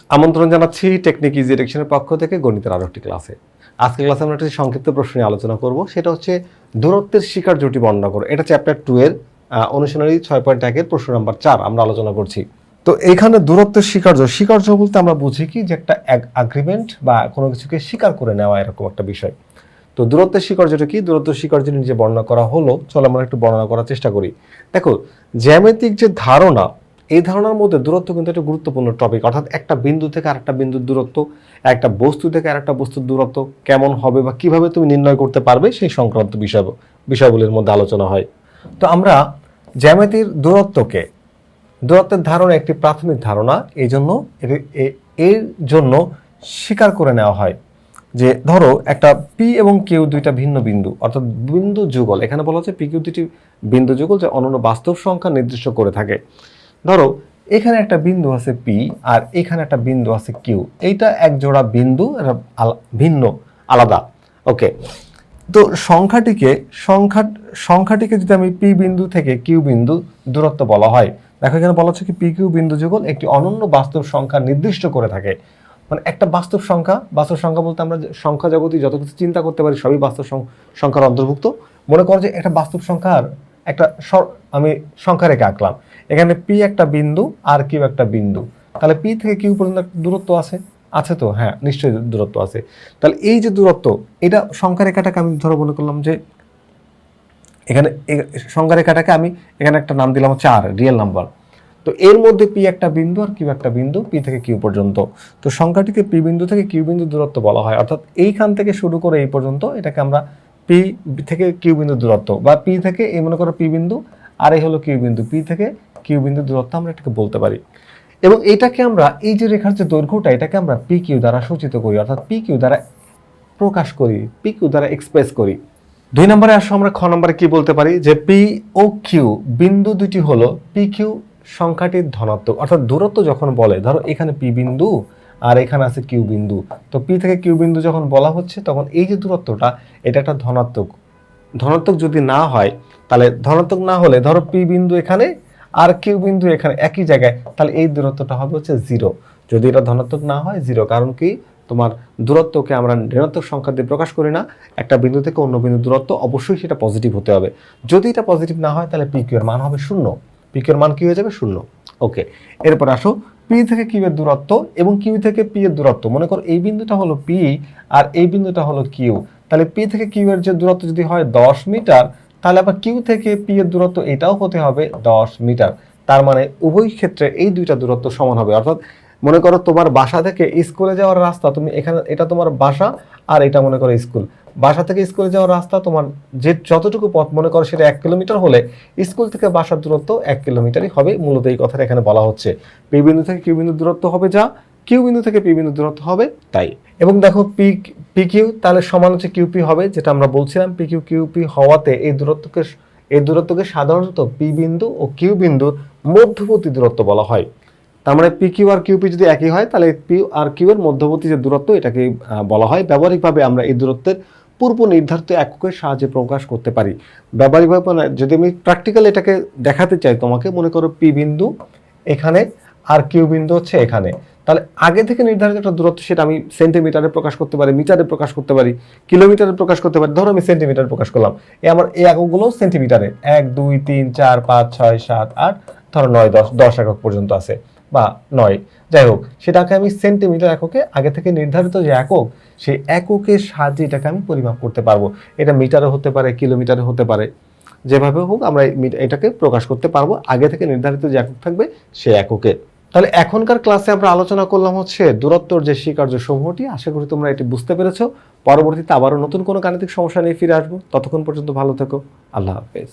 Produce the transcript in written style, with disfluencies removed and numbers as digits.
আমন্ত্রণ জানাচ্ছি technique easy এডুকেশনের পক্ষ থেকে গণিতের আরো একটি ক্লাসে। আজকের ক্লাসে আমরা একটি সংক্ষিপ্ত প্রশ্ন নিয়ে আলোচনা করব, সেটা হচ্ছে দূরত্বের স্বীকার্যটি বর্ণনা করো। এটা চ্যাপ্টার 2 এর অনুশীলনী 6.1 এর প্রশ্ন নাম্বার 4 আমরা আলোচনা করছি। তো এইখানে দূরত্বের স্বীকার্য বলতে আমরা বুঝি কি, যে একটা এগ্রিমেন্ট বা কোনো কিছুকে স্বীকার করে নেওয়া, এরকম একটা বিষয়। তো দূরত্বের স্বীকার্যটা কি? দূরত্বের স্বীকার্য নিজে বর্ণনা করা হলো, চলো আমরা একটু বর্ণনা করার চেষ্টা করি। দেখো, জ্যামিতিক যে ধারণা, এই ধারণার মধ্যে দূরত্ব কিন্তু একটা গুরুত্বপূর্ণ টপিক। অর্থাৎ একটা বিন্দু থেকে আরেকটা বিন্দুর দূরত্ব, একটা বস্তু থেকে আরেকটা বস্তুর দূরত্ব কেমন হবে বা কিভাবে তুমি নির্ণয় করতে পারবে, সেই সংক্রান্ত বিষয়গুলির মধ্যে আলোচনা হয়। তো আমরা জ্যামিতির দূরত্বের ধারণা একটি প্রাথমিক ধারণা, এই জন্য এর জন্য স্বীকার করে নেওয়া হয় যে ধরো একটা পি এবং কিউ দুইটা ভিন্ন বিন্দু, অর্থাৎ বিন্দু যুগল। এখানে বলা হচ্ছে পি কিউ দুটি বিন্দু যুগল যে অনন্য বাস্তব সংখ্যা নির্দিষ্ট করে থাকে। ধরো এখানে একটা বিন্দু আছে পি আর এখানে একটা বিন্দু আছে কিউ, এইটা এক জোড়া বিন্দু, ভিন্ন, আলাদা। ওকে, তো সংখ্যাটিকে যদি আমি পি বিন্দু থেকে কিউ বিন্দু দূরত্ব বলা হয়, দেখো এখানে বলা হচ্ছে কি পি কিউ বিন্দু যুগল একটি অনন্য বাস্তব সংখ্যা নির্দিষ্ট করে থাকে। মানে একটা বাস্তব সংখ্যা বলতে আমরা সংখ্যা জগতে যত কিছু চিন্তা করতে পারি সবই বাস্তব সংখ্যার অন্তর্ভুক্ত। মনে করো যে একটা বাস্তব সংখ্যার একটা আমি সংখ্যা রেখে আঁকলাম, এখানে পি একটা বিন্দু আর কিউ একটা বিন্দু, তাহলে পি থেকে কিউ পর্যন্ত দূরত্ব আছে তো? হ্যাঁ, নিশ্চয়ই দূরত্ব আছে। তাহলে এই যে দূরত্ব, এটা সংখ্যা রেখাটাকে আমি ধরো মনে করলাম যে এখানে সংখ্যা রেখাটাকে আমি এখানে একটা নাম দিলাম 4, রিয়েল নাম্বার। তো এর মধ্যে পি একটা বিন্দু আর কিউ একটা বিন্দু, পি থেকে কিউ পর্যন্ত। তো সংখ্যাটিকে পি বিন্দু থেকে কিউ বিন্দু দূরত্ব বলা হয়। অর্থাৎ এইখান থেকে শুরু করে এই পর্যন্ত এটাকে আমরা পি থেকে কিউ বিন্দু দূরত্ব, বা পি থেকে এই মনে করো পি বিন্দু আর এই হলো কিউ বিন্দু, পি থেকে কিউ বিন্দু দূরত্ব আমরা এটাকে বলতে পারি। এবং এইটাকে আমরা এই যে রেখার যে দৈর্ঘ্যটা, এটাকে আমরা পি কিউ দ্বারা সূচিত করি, অর্থাৎ পি কিউ দ্বারা প্রকাশ করি, পি কিউ দ্বারা এক্সপ্রেস করি। 2 নম্বরে আসো, আমরা খ নম্বরে কি বলতে পারি, যে পি ও কিউ বিন্দু দুটি হলো পি কিউ সংখ্যাটির ধনাত্মক। অর্থাৎ দূরত্ব যখন বলে, ধরো এখানে পি বিন্দু আর এখানে আছে কিউ বিন্দু, তো পি থেকে কিউ বিন্দু যখন বলা হচ্ছে তখন এই যে দূরত্বটা, এটা একটা ধনাত্মক যদি না হয়, তাহলে ধনাত্মক না হলে ধরো পি বিন্দু এখানে আর কিউ বিন্দু এখানে একই জায়গায়, তাহলে এই দূরত্বটা হবে হচ্ছে 0। যদি এটা ধনাত্মক না হয় 0, কারণ কি তোমার দূরত্বকে আমরা ঋণাত্মক সংখ্যা দিয়ে প্রকাশ করি না। একটা বিন্দু থেকে অন্য বিন্দু দূরত্ব অবশ্যই সেটা পজিটিভ হতে হবে। যদি এটা পজিটিভ না হয় তাহলে পি কিউ এর মান হবে 0, পি কিউ এর মান কি হয়ে যাবে? 0। ওকে, এরপর আসো পি থেকে কিউ এর দূরত্ব এবং কিউ থেকে পি এর দূরত্ব। মনে করো এই বিন্দুটা হলো পি আর এই বিন্দুটা হলো কিউ, তাহলে পি থেকে কিউ এর যে দূরত্ব যদি হয় 10 মিটার, তাহলে আবার কিউ থেকে পি এর দূরত্ব এটাও হতে হবে 10 মিটার। তার মানে উভয় ক্ষেত্রে এই দুইটা দূরত্ব সমান হবে। অর্থাৎ মনে করো তোমার বাসা থেকে স্কুলে যাওয়ার রাস্তা, তুমি এখানে এটা তোমার বাসা আর এটা মনে করো স্কুল। বাসা থেকে স্কুলে যাওয়ার রাস্তা তোমার যে যতটুকু পথ মনে করো সেটা 1 কিলোমিটার হলে স্কুল থেকে বাসার দূরত্ব 1 কিলোমিটারই হবে। মূলত এই কথাটা এখানে বলা হচ্ছে। পি বিন্দু থেকে কিউ বিন্দু দূরত্ব হবে যা, কিউ বিন্দু থেকে পি বিন্দু দূরত্ব হবে তাই। এবং দেখো পি কিউ তাহলে সমান হচ্ছে কিউপি হবে, যেটা আমরা বলছিলাম পি কিউ কিউপি হওয়াতে এই দূরত্বকে সাধারণত পি বিন্দু ও কিউ বিন্দুর মধ্যবর্তী দূরত্ব বলা হয়। তার মানে পি কিউ আর কিউপি যদি একই হয়, তাহলে পি আর কিউ এর মধ্যবর্তী যে দূরত্ব, এটাকে বলা হয়। ব্যবহারিকভাবে আমরা এই দূরত্বের পূর্ব নির্ধারিত এককের সাহায্যে প্রকাশ করতে পারি। ব্যবহারিকভাবে যদি আমি প্র্যাকটিক্যাল এটাকে দেখাতে চাই তোমাকে, মনে করো পি বিন্দু এখানে আর কিউ বিন্দু হচ্ছে এখানে, তাহলে আগে থেকে নির্ধারিত একটা দূরত্ব, সেটা আমি সেন্টিমিটারে প্রকাশ করতে পারি, মিটারে প্রকাশ করতে পারি, কিলোমিটারে প্রকাশ করতে পারি। ধরো আমি সেন্টিমিটারে প্রকাশ করলাম, আমার এই এককগুলো সেন্টিমিটারে 1 2 3 4 5 6 7 8 ধরো 9 10 একক পর্যন্ত আছে, বা 9, যাই হোক, সেটাকে আমি সেন্টিমিটার এককে আগে থেকে নির্ধারিত যে একক, সেই এককের সাহায্যে এটাকে আমি পরিমাপ করতে পারবো। এটা মিটারে হতে পারে, কিলোমিটারে হতে পারে, যেভাবে হোক আমরা এটাকে প্রকাশ করতে পারবো আগে থেকে নির্ধারিত যে একক থাকবে সে এককে। তাহলে এখনকার ক্লাসে আমরা আলোচনা করলাম হচ্ছে দূরত্বর যে স্বীকার্য সমূহটি। আশা করি তোমরা এটি বুঝতে পেরেছো। পরবর্তীতে আবারও নতুন কোনো গাণিতিক সমস্যা নিয়ে ফিরে আসবো। ততক্ষণ পর্যন্ত ভালো থেকো। আল্লাহ হাফেজ।